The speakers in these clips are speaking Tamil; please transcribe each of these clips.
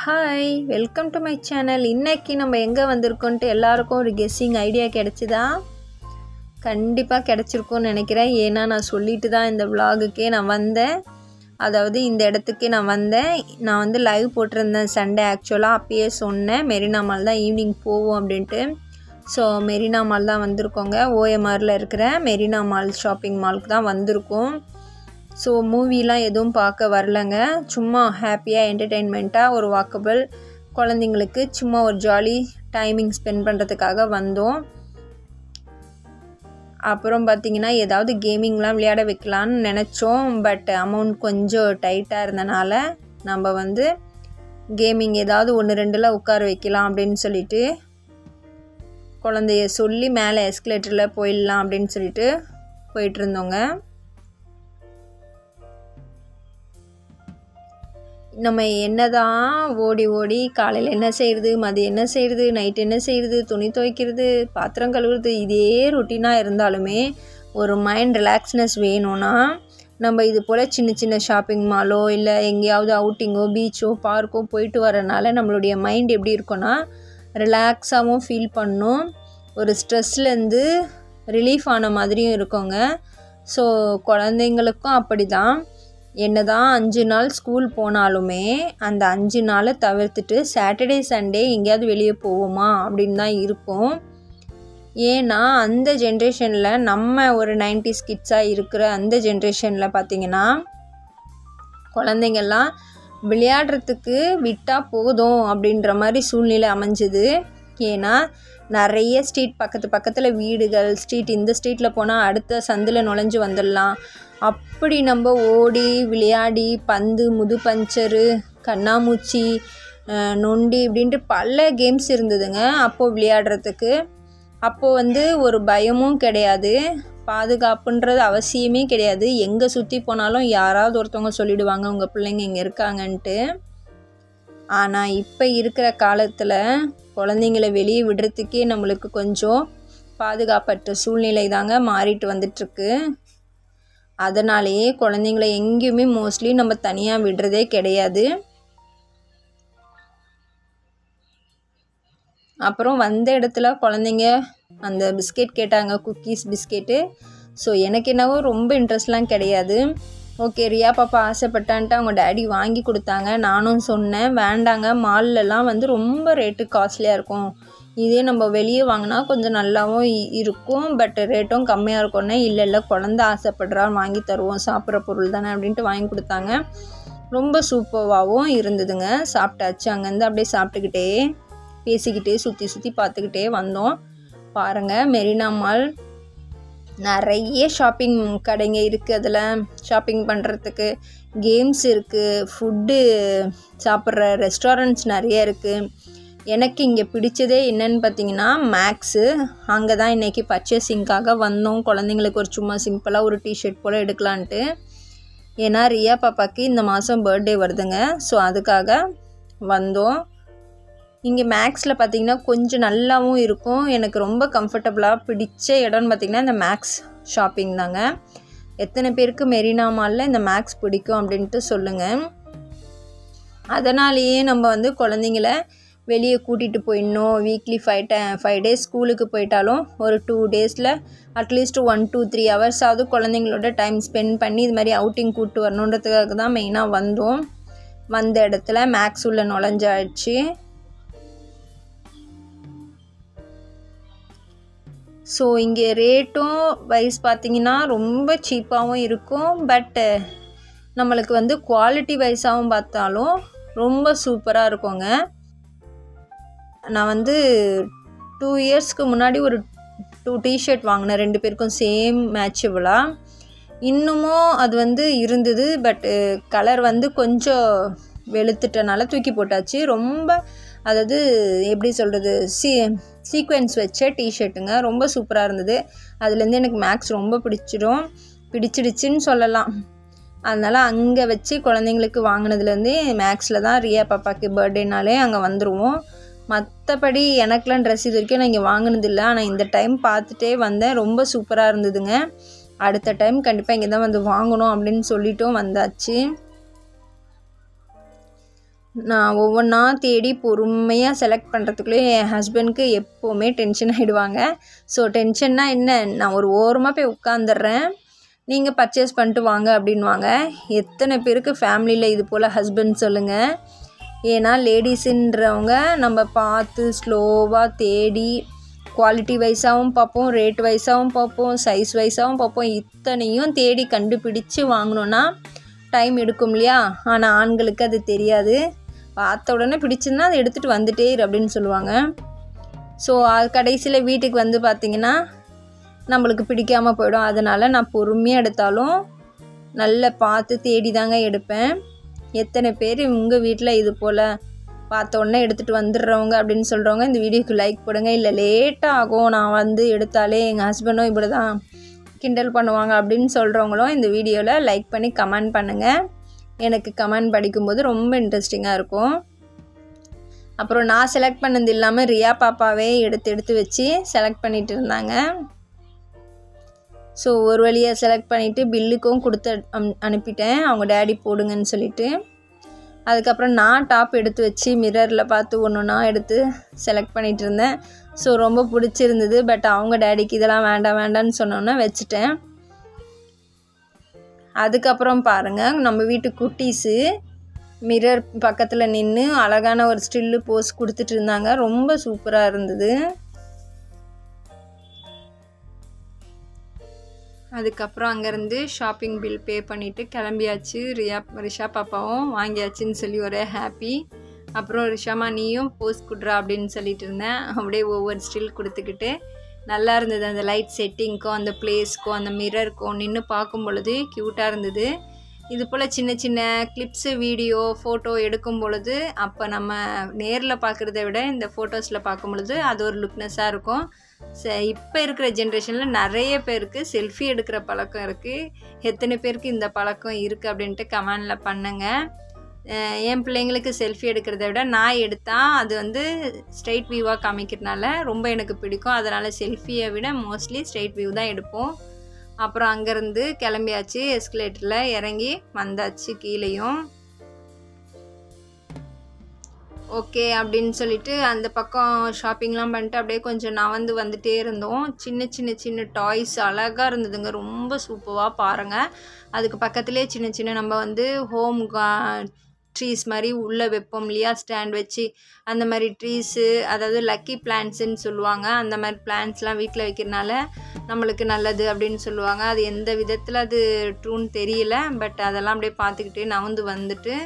Hi welcome to my channel. இன்றைக்கி நம்ம எங்கே வந்திருக்கோன்ட்டு எல்லாருக்கும் ஒரு கெஸ்ஸிங் ஐடியா கிடச்சிதா? கண்டிப்பாக கிடச்சிருக்கும்னு நினைக்கிறேன். ஏன்னா நான் சொல்லிட்டு தான் இந்த விலாகுக்கே நான் வந்தேன். அதாவது இந்த இடத்துக்கே நான் வந்தேன். நான் வந்து லைவ் போட்டிருந்தேன் சண்டே. ஆக்சுவலாக அப்பயே சொன்னேன் மெரினா மால் தான் ஈவினிங் போவோம் அப்படின்ட்டு. ஸோ மெரினா மால் தான் வந்திருக்கோங்க. ஓஎம்ஆரில் இருக்கிற மெரினா மால் ஷாப்பிங் மாலுக்கு தான் வந்திருக்கோம். ஸோ மூவிலாம் எதுவும் பார்க்க வரலங்க. சும்மா ஹாப்பியாக என்டர்டெயின்மெண்ட்டாக ஒரு வாக்கபிள் குழந்தைங்களுக்கு சும்மா ஒரு ஜாலி டைமிங் ஸ்பெண்ட் பண்ணுறதுக்காக வந்தோம். அப்புறம் பார்த்திங்கன்னா ஏதாவது கேமிங்லாம் விளையாட வைக்கலான்னு நினச்சோம். பட் அமௌண்ட் கொஞ்சம் டைட்டாக இருந்தனால நம்ம வந்து கேமிங் ஏதாவது 1-2 உட்கார வைக்கலாம் அப்படின்னு சொல்லிட்டு குழந்தைய சொல்லி மேலே எஸ்கலேட்டரில் போயிடலாம் அப்படின்னு சொல்லிட்டு போயிட்டுருந்தோங்க. நம்ம என்னதான் ஓடி காலையில் என்ன செய்கிறது, மதியம் என்ன செய்கிறது, நைட்டு என்ன செய்கிறது, துணி துவைக்கிறது, பாத்திரம் கழுவுறது, இதே ரொட்டீனாக இருந்தாலுமே ஒரு மைண்ட் ரிலாக்ஸ்னஸ் வேணும்னா நம்ம இது போல் சின்ன சின்ன ஷாப்பிங் மாலோ இல்லை எங்கேயாவது அவுட்டிங்கோ பீச்சோ பார்க்கோ போயிட்டு வரனால நம்மளுடைய மைண்ட் எப்படி இருக்கும்னா ரிலாக்ஸாகவும் ஃபீல் பண்ணும். ஒரு ஸ்ட்ரெஸ்லேருந்து ரிலீஃப் ஆன மாதிரியும் இருக்குங்க. ஸோ குழந்தைங்களுக்கும் அப்படி தான். என்னதான் 5 நாள் ஸ்கூல் போனாலுமே அந்த 5 நாளை தவிர்த்துட்டு சாட்டர்டே சண்டே எங்கேயாவது வெளியே போவோமா அப்படின்னு தான் இருக்கும். ஏன்னா அந்த ஜென்ரேஷனில் நம்ம ஒரு 90s கிட்ஸாக இருக்கிற அந்த ஜென்ரேஷனில் பார்த்திங்கன்னா குழந்தைங்கள்லாம் விளையாடுறதுக்கு விட்டால் போதும் அப்படின்ற மாதிரி சூழ்நிலை அமைஞ்சுது. ஏன்னா நிறைய ஸ்ட்ரீட் பக்கத்தில் வீடுகள், இந்த ஸ்ட்ரீட்டில் போனால் அடுத்த சந்தில் நுழைஞ்சு வந்துடலாம். அப்படி நம்ம ஓடி விளையாடி பந்து, முது பஞ்சரு, கண்ணாமூச்சி, நொண்டி இப்படின்ட்டு பல கேம்ஸ் இருந்ததுங்க அப்போது விளையாடுறதுக்கு. அப்போது வந்து ஒரு பயமும் கிடையாது, பாதுகாப்புன்றது அவசியமே கிடையாது. எங்கே சுற்றி போனாலும் யாராவது ஒருத்தவங்க சொல்லிவிடுவாங்க உங்கள் பிள்ளைங்க இங்கே இருக்காங்கன்ட்டு. ஆனால் இப்போ இருக்கிற காலத்தில் குழந்தைங்களை வெளியே விடுறதுக்கே நம்மளுக்கு கொஞ்சம் பாதுகாப்பற்ற சூழ்நிலை தாங்க மாறிட்டு வந்துட்டுருக்கு. அதனாலேயே குழந்தைங்களை எங்கேயுமே மோஸ்ட்லி நம்ம தனியாக விடுறதே கிடையாது. அப்புறம் வந்த இடத்துல குழந்தைங்க அந்த பிஸ்கெட் கேட்டாங்க, குக்கீஸ் பிஸ்கெட்டு. ஸோ எனக்கு என்னவோ ரொம்ப இன்ட்ரெஸ்ட்லாம் கிடையாது. ஓகே ரியா பாப்பா ஆசைப்பட்டான்ட்டு அவங்க டேடி வாங்கி கொடுத்தாங்க. நானும் சொன்னேன் வேண்டாங்க, மால்லலாம் வந்து ரொம்ப ரேட்டு காஸ்ட்லியாக இருக்கும், இதே நம்ம வெளியே வாங்கினா கொஞ்சம் நல்லாவும் இருக்கும், பட் ரேட்டும் கம்மியாக இருக்கும்னே. இல்லை குழந்த ஆசைப்படுறா வாங்கி தருவோம், சாப்பிட்ற பொருள் தானே அப்படின்ட்டு வாங்கி கொடுத்தாங்க. ரொம்ப சூப்பராகவும் இருந்ததுங்க. சாப்பிட்டாச்சு. அங்கேருந்து அப்படியே சாப்பிட்டுக்கிட்டே பேசிக்கிட்டே சுற்றி பார்த்துக்கிட்டே வந்தோம். பாருங்கள் மெரினா மால் நிறைய ஷாப்பிங் கடைங்க இருக்குது. அதில் ஷாப்பிங் பண்ணுறதுக்கு கேம்ஸ் இருக்குது, ஃபுட்டு சாப்பிட்ற ரெஸ்டாரண்ட்ஸ் நிறைய இருக்குது. எனக்கு இங்கே பிடிச்சதே என்னன்னு பார்த்தீங்கன்னா மேக்ஸு. அங்கே தான் இன்றைக்கி பர்ச்சேசிங்காக வந்தோம். குழந்தைங்களுக்கு ஒரு சும்மா சிம்பிளாக ஒரு டிஷர்ட் போல் எடுக்கலான்ட்டு. ஏன்னா ரியா பாப்பாவுக்கு இந்த மாதம் பர்த்டே வருதுங்க. ஸோ அதுக்காக வந்தோம். இங்கே மேக்ஸில் பார்த்திங்கன்னா கொஞ்சம் நல்லாவும் இருக்கும். எனக்கு ரொம்ப கம்ஃபர்டபுளாக பிடிச்ச இடம்னு பார்த்திங்கன்னா இந்த மேக்ஸ் ஷாப்பிங் தாங்க. எத்தனை பேருக்கு மெரினா மாலில் இந்த மேக்ஸ் பிடிக்கும் அப்படின்ட்டு சொல்லுங்கள். அதனாலேயே நம்ம வந்து குழந்தைங்கள வெளியே கூட்டிகிட்டு போயிடணும். வீக்லி 5 டேஸ் ஸ்கூலுக்கு போயிட்டாலும் ஒரு 2 டேஸில் அட்லீஸ்ட் 1-2-3 ஹவர்ஸாவது குழந்தைங்களோட டைம் ஸ்பெண்ட் பண்ணி இது மாதிரி அவுட்டிங் கூப்பிட்டு வரணுன்றதுக்காக தான் மெயினாக வந்தோம். வந்த இடத்துல மேக்ஸ் உள்ள நுழைஞ்சாச்சு. ஸோ இங்கே ரேட்டும் வைஸ் பார்த்திங்கன்னா ரொம்ப சீப்பாகவும் இருக்கும். பட்டு நம்மளுக்கு வந்து குவாலிட்டி வைஸாகவும் பார்த்தாலும் ரொம்ப சூப்பராக இருக்குங்க. நான் வந்து 2 இயர்ஸ்க்கு முன்னாடி ஒரு 2 டிஷர்ட் வாங்கினேன், 2 பேருக்கும் சேம் மேட்சபிளாக. இன்னமும் அது வந்து இருந்தது. பட்டு கலர் வந்து கொஞ்சம் வெளுத்துட்டனால தூக்கி போட்டாச்சு. ரொம்ப அதாவது எப்படி சொல்கிறது, சீக்வென்ஸ் வச்ச டிஷர்ட்டுங்க, ரொம்ப சூப்பராக இருந்தது. அதுலேருந்து எனக்கு மேக்ஸ் ரொம்ப பிடிச்சிடுச்சின்னு சொல்லலாம். அதனால் அங்கே வச்சு குழந்தைங்களுக்கு வாங்கினதுலேருந்து மேக்ஸில் தான் ரியா பாப்பாவுக்கு பர்த்டேனாலே அங்கே வந்துடுவோம். மற்றபடி எனக்குலாம் ட்ரெஸ் இது வரைக்கும் நான் இங்கே வாங்கினதில்லை. ஆனால் இந்த டைம் பார்த்துட்டே வந்தேன், ரொம்ப சூப்பராக இருந்ததுங்க. அடுத்த டைம் கண்டிப்பாக இங்கே தான் வந்து வாங்கணும் அப்படின்னு சொல்லிட்டும் வந்தாச்சு. நான் ஒவ்வொன்றா தேடி பொறுமையாக செலக்ட் பண்ணுறதுக்குள்ளே என் ஹஸ்பண்ட்க்கு எப்போவுமே டென்ஷன் ஆகிடுவாங்க. ஸோ டென்ஷன்னா என்ன, நான் ஒரு ஓரமாக போய் உட்காந்துட்றேன், நீங்கள் பர்ச்சேஸ் பண்ணிட்டு வாங்க அப்படின்வாங்க. எத்தனை பேருக்கு ஃபேமிலியில் இது போல் ஹஸ்பண்ட் சொல்லுங்கள். ஏன்னா லேடிஸுன்றவங்க நம்ம பார்த்து ஸ்லோவாக தேடி குவாலிட்டி வைஸாகவும் பார்ப்போம், ரேட் வைஸாகவும் பார்ப்போம், சைஸ் வைஸாகவும் பார்ப்போம். இத்தனையும் தேடி கண்டுபிடிச்சு வாங்கினோன்னா டைம் எடுக்கும் இல்லையா. ஆனால் ஆண்களுக்கு அது தெரியாது. பார்த்த உடனே பிடிச்சிருந்தா அதை எடுத்துகிட்டு வந்துட்டே இரு அப்படின்னு சொல்லுவாங்க. ஸோ கடைசியில் வீட்டுக்கு வந்து பார்த்திங்கன்னா நம்மளுக்கு பிடிக்காமல் போயிடும். அதனால் நான் பொறுமையாக எடுத்தாலும் நல்லா பார்த்து தேடி தாங்க எடுப்பேன். எத்தனை பேர் உங்கள் வீட்டில் இது போல் பார்த்த உடனே எடுத்துகிட்டு வந்துடுறவங்க அப்படின்னு சொல்கிறவங்க இந்த வீடியோக்கு லைக் போடுங்க. இல்லை லேட்டாக ஆகும், நான் வந்து எடுத்தாலே எங்கள் ஹஸ்பண்டும் இப்படி தான் கிண்டல் பண்ணுவாங்க அப்படின்னு சொல்கிறவங்களும் இந்த வீடியோவில் லைக் பண்ணி கமெண்ட் பண்ணுங்கள். எனக்கு கமெண்ட் படிக்கும்போது ரொம்ப இன்ட்ரெஸ்டிங்காக இருக்கும். அப்புறம் நான் செலக்ட் பண்ணது இல்லாமல் ரியா பாப்பாவே எடுத்து வச்சு செலக்ட் பண்ணிகிட்டு இருந்தாங்க. ஸோ ஒரு வழியாக செலக்ட் பண்ணிவிட்டு பில்லுக்கும் கொடுத்து அனுப்பிட்டேன், அவங்க டேடி போடுங்கன்னு சொல்லிவிட்டு. அதுக்கப்புறம் நான் டாப் எடுத்து வச்சு மிரரில் பார்த்து ஒன்றுனா எடுத்து செலக்ட் பண்ணிகிட்டு இருந்தேன். ஸோ ரொம்ப பிடிச்சிருந்தது. பட் அவங்க டேடிக்கு இதெல்லாம் வேண்டான்னு சொன்னோன்னே வச்சுட்டேன். அதுக்கப்புறம் பாருங்கள், நம்ம வீட்டு குட்டீஸு மிரர் பக்கத்தில் நின்று அழகான ஒரு ஸ்டில்லு போஸ் கொடுத்துட்டு இருந்தாங்க. ரொம்ப சூப்பராக இருந்தது. அதுக்கப்புறம் அங்கேருந்து ஷாப்பிங் பில் பே பண்ணிவிட்டு கிளம்பியாச்சு. ரிஷா பாப்பாவும் வாங்கியாச்சுன்னு சொல்லி ஒரே ஹாப்பி. அப்புறம் ரிஷாமா நீயும் போஸ் கொடுறா அப்படின்னு சொல்லிட்டு இருந்தேன். அப்படியே ஒவ்வொரு ஸ்டில் கொடுத்துக்கிட்டு நல்லா இருந்தது. அந்த லைட் செட்டிங்க்கும் அந்த பிளேஸ்க்கும் அந்த மிரருக்கும் நின்று பார்க்கும் பொழுது க்யூட்டாக இருந்தது. இது போல் சின்ன சின்ன கிளிப்ஸு, வீடியோ, ஃபோட்டோ எடுக்கும் பொழுது அப்போ நம்ம நேரில் பார்க்குறத விட இந்த ஃபோட்டோஸில் பார்க்கும் பொழுது அது ஒரு லுக்னஸாக இருக்கும். இப்போ இருக்கிற ஜென்ரேஷனில் நிறைய பேருக்கு செல்ஃபி எடுக்கிற பழக்கம் இருக்குது. எத்தனை பேருக்கு இந்த பழக்கம் இருக்குது அப்படின்ட்டு கமெண்டில் பண்ணுங்கள். என் பிள்ளைங்களுக்கு செல்ஃபி எடுக்கிறத விட நான் எடுத்தால் அது வந்து ஸ்ட்ரைட் வியூவாக காமிக்கிறதுனால ரொம்ப எனக்கு பிடிக்கும். அதனால் செல்ஃபியை விட மோஸ்ட்லி ஸ்ட்ரைட் வியூ தான் எடுப்போம். அப்புறம் அங்கேருந்து கிளம்பியாச்சு. எஸ்கலேட்டரில் இறங்கி வந்தாச்சு கீழேயும். ஓகே அப்படின்னு சொல்லிட்டு அந்த பக்கம் ஷாப்பிங்லாம் பண்ணிட்டு அப்படியே கொஞ்சம் வந்துட்டே இருந்தோம். சின்ன டாய்ஸ் அழகாக இருந்ததுங்க, ரொம்ப சூப்பராக பாருங்கள். அதுக்கு பக்கத்துலேயே சின்ன நம்ம வந்து ஹோம் ட்ரீஸ் மாதிரி உள்ளே வைப்போம் இல்லையா, ஸ்டாண்ட் வச்சு அந்த மாதிரி ட்ரீஸு, அதாவது லக்கி பிளான்ட்ஸுன்னு சொல்லுவாங்க. அந்த மாதிரி பிளான்ட்ஸ்லாம் வீட்டில் வைக்கிறனால நம்மளுக்கு நல்லது அப்படின்னு சொல்லுவாங்க. அது எந்த விதத்தில் அது ட்ரூன்னு தெரியல. பட் அதெல்லாம் அப்படியே பார்த்துக்கிட்டு வந்துட்டு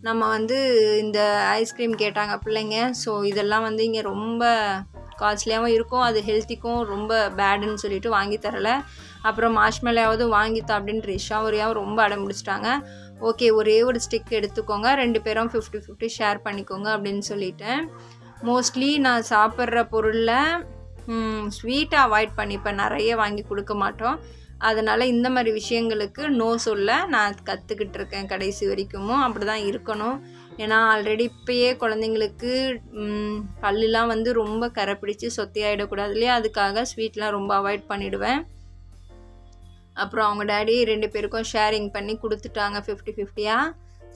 நம்ம வந்து இந்த ஐஸ்கிரீம் கேட்டாங்க பிள்ளைங்க. ஸோ இதெல்லாம் வந்து இங்கே ரொம்ப காஸ்ட்லியாகவும் இருக்கும், அது ஹெல்த்திக்கும் ரொம்ப பேடுன்னு சொல்லிட்டு வாங்கி தரலை. அப்புறம் மார்ஷ்மெலோவாவது வாங்கித்தா அப்படின்ட்டு ரிஷாவும் ரொம்ப அடம் முடிச்சிட்டாங்க. ஓகே ஒரே ஒரு ஸ்டிக் எடுத்துக்கோங்க, 2 பேரும் 50-50 ஷேர் பண்ணிக்கோங்க அப்படின்னு சொல்லிட்டேன். மோஸ்ட்லி நான் சாப்பிட்ற பொருளில் ஸ்வீட்டை அவாய்ட் பண்ணிப்பேன், நிறைய வாங்கி கொடுக்க மாட்டோம். அதனால் இந்த மாதிரி விஷயங்களுக்கு நோ சொல்ல நான் கற்றுக்கிட்டு இருக்கேன் கடைசி வரைக்கும். அப்படி தான் இருக்கணும். ஏன்னா ஆல்ரெடி இப்போயே குழந்தைங்களுக்கு பல்லுலாம் வந்து ரொம்ப கரை பிடிச்சி சொத்தையாகிடக்கூடாது இல்லையா, அதுக்காக ஸ்வீட்லாம் ரொம்ப அவாய்ட் பண்ணிவிடுவேன். அப்புறம் அவங்க டேடி 2 பேருக்கும் ஷேரிங் பண்ணி கொடுத்துட்டாங்க 50-50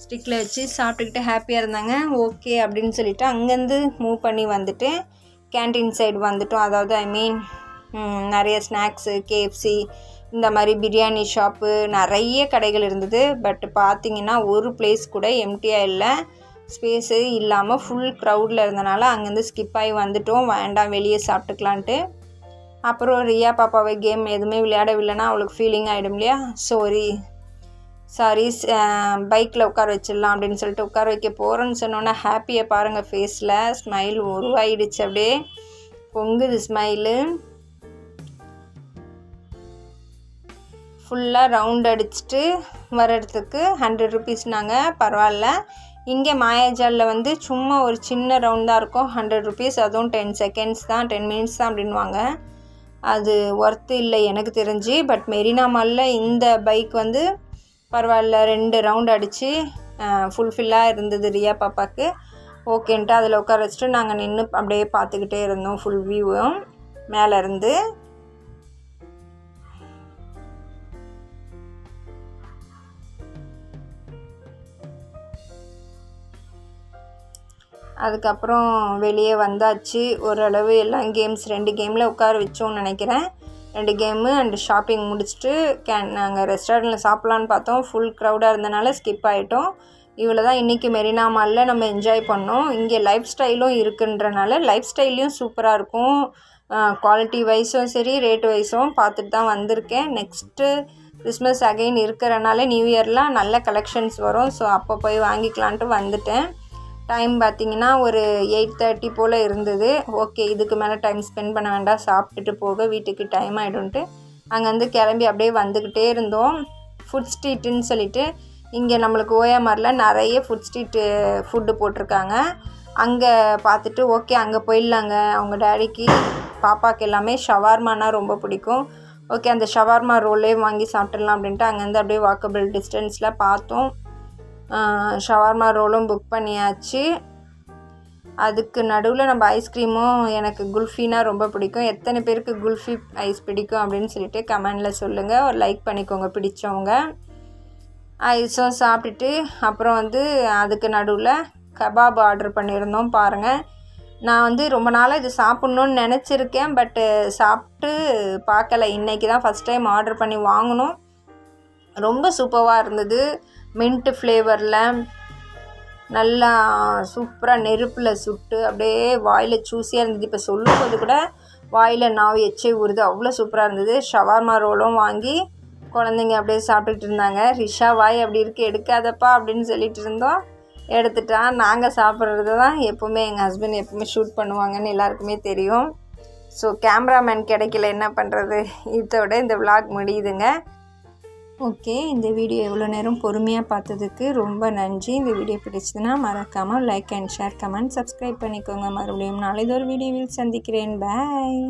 ஸ்டிக்கில் வச்சு சாப்பிட்டுக்கிட்டு ஹாப்பியாக இருந்தாங்க. ஓகே அப்படின்னு சொல்லிவிட்டு அங்கேருந்து மூவ் பண்ணி வந்துட்டு கேன்டீன் சைடு வந்துட்டோம். அதாவது நிறைய ஸ்நாக்ஸு, KFC இந்த மாதிரி பிரியாணி ஷாப்பு நிறைய கடைகள் இருந்தது. பட் பார்த்திங்கன்னா ஒரு பிளேஸ் கூட எம்டியாக இல்லை, ஸ்பேஸு இல்லாமல் ஃபுல் க்ரௌடில் இருந்தனால அங்கேருந்து ஸ்கிப் ஆகி வந்துட்டோம். வேண்டாம் வெளியே சாப்பிட்டுக்கலான்ட்டு. அப்புறம் ரியா பாப்பாவை கேம் எதுவுமே விளையாடவில்லைன்னா அவளுக்கு ஃபீலிங் ஆகிடும் இல்லையா. சாரி பைக்கில் உட்கார வச்சிடலாம் அப்படின்னு சொல்லிட்டு உட்கார வைக்க போகிறேன்னு சொன்னோன்னே ஹாப்பியை பாருங்கள், ஃபேஸில் ஸ்மைல் உருவாயிடுச்சு, அப்படியே பொங்குது ஸ்மைலு. ஃபுல்லாக ரவுண்ட் அடிச்சுட்டு வர்றதுக்கு 100 ருபீஸ்னாங்க. பரவாயில்ல. இங்கே மாயாஜாலில் வந்து சும்மா ஒரு சின்ன ரவுண்ட் தான் இருக்கும், 100 ருபீஸ். அதுவும் 10 செகண்ட்ஸ் தான், 10 மினிட்ஸ் தான் அப்படின்வாங்க. அது ஒர்த்து இல்லை எனக்கு தெரிஞ்சு. பட் மெரினா மாலில் இந்த பைக் வந்து பரவாயில்ல, 2 ரவுண்ட் அடித்து ஃபுல்ஃபில்லாக இருந்தது ரியா பாப்பாவுக்கு. ஓகேன்ட்டு அதில் உட்கார வச்சுட்டு நாங்கள் நின்று அப்படியே பார்த்துக்கிட்டே இருந்தோம் ஃபுல் வியூவும் மேலேருந்து. அதுக்கப்புறம் வெளியே வந்தாச்சு. ஓரளவு எல்லாம் கேம்ஸ் 2 கேமில் உட்கார வச்சோன்னு நினைக்கிறேன். 2 கேமு அண்டு ஷாப்பிங் முடிச்சுட்டு நாங்கள் ரெஸ்டாரண்ட்டில் சாப்பிட்லான்னு பார்த்தோம். ஃபுல் க்ரௌடாக இருந்தனால ஸ்கிப் ஆகிட்டோம். இவ்வளோ தான் இன்றைக்கி மெரினா மாலில் நம்ம என்ஜாய் பண்ணோம். இங்கே லைஃப் ஸ்டைலும் இருக்குன்றனால லைஃப் ஸ்டைல்லையும் சூப்பராக இருக்கும். குவாலிட்டி வைஸும் சரி, ரேட் வைஸும் பார்த்துட்டு தான் வந்திருக்கேன். நெக்ஸ்ட்டு கிறிஸ்மஸ் அகைன் இருக்கிறனால நியூ இயர்லாம் நல்ல கலெக்ஷன்ஸ் வரும். ஸோ அப்போ போய் வாங்கிக்கலான்ட்டு வந்துட்டேன். டைம் பார்த்திங்கன்னா ஒரு 8:30 போல் இருந்தது. ஓகே, இதுக்கு மேலே டைம் ஸ்பெண்ட் பண்ண வேண்டாம், சாப்பிட்டுட்டு போக வீட்டுக்கு டைம் ஆகிடும்ன்ட்டு அங்கேருந்து கிளம்பி அப்படியே வந்துக்கிட்டே இருந்தோம். ஃபுட் ஸ்ட்ரீட்டுன்னு சொல்லிட்டு இங்கே நம்மளுக்கு ஓஎம்ஆரில் நிறைய ஃபுட் ஸ்ட்ரீட்டு ஃபுட்டு போட்டிருக்காங்க. அங்கே பார்த்துட்டு ஓகே அங்கே போயிடலாங்க. அவங்க டேடிக்கு பாப்பாவுக்கு எல்லாமே ஷவர்மானா ரொம்ப பிடிக்கும். ஓகே, அந்த ஷவர்மா ரோலே வாங்கி சாப்பிட்றலாம் அப்படின்ட்டு அங்கேருந்து அப்படியே வாக்கபிள் டிஸ்டன்ஸில் பார்த்தோம். ஷவர்மா ரோலும் புக் பண்ணியாச்சு. அதுக்கு நடுவில் நம்ம ஐஸ்கிரீமும், எனக்கு குல்ஃபினா ரொம்ப பிடிக்கும். எத்தனை பேருக்கு குல்ஃபி ஐஸ் பிடிக்கும் அப்படின்னு சொல்லிட்டு கமெண்டில் சொல்லுங்கள். ஒரு லைக் பண்ணிக்கோங்க பிடிச்சவங்க. ஐஸும் சாப்பிட்டுட்டு அப்புறம் அதுக்கு நடுவில் கபாப் ஆர்டர் பண்ணியிருந்தோம். பாருங்கள், நான் ரொம்ப நாளாக இது சாப்பிட்ணுன்னு நினச்சிருக்கேன். பட்டு சாப்பிட்டு பார்க்கல. இன்றைக்கி தான் ஃபஸ்ட் டைம் ஆர்டர் பண்ணி வாங்கினோம். ரொம்ப சூப்பராக இருந்தது. மின்ட்டு ஃப்ளேவரில் நல்லா சூப்பராக நெருப்பில் சுட்டு அப்படியே வாயில் சூஸியாக இருந்தது. இப்போ சொல்லும்போது கூட வாயில் நாவு எச்சை ஊறுது, அவ்வளோ சூப்பராக இருந்தது. ஷவர்மா ரோலும் வாங்கி குழந்தைங்க அப்படியே சாப்பிட்டுட்டு இருந்தாங்க. ரிஷா வாய் அப்படி இருக்குது, எடுக்காதப்பா அப்படின்னு சொல்லிட்டு இருந்தோம். எடுத்துட்டா. நாங்கள் சாப்பிட்றது தான் எப்போவுமே எங்கள் ஹஸ்பண்ட் எப்போவுமே ஷூட் பண்ணுவாங்கன்னு எல்லாருக்குமே தெரியும். ஸோ கேமராமேன் கிடைக்கல, என்ன பண்ணுறது. இதோட இந்த விளாக் முடியுதுங்க. ஓகே, இந்த வீடியோ எவ்வளோ நேரம் பொறுமையாக பார்த்ததுக்கு ரொம்ப நன்றி. இந்த வீடியோ பிடிச்சதுன்னா மறக்காமல் like and share, comment, subscribe பண்ணிக்கோங்க. மறுபடியும் நாளைக்கு ஒரு வீடியோவில் சந்திக்கிறேன். பாய்.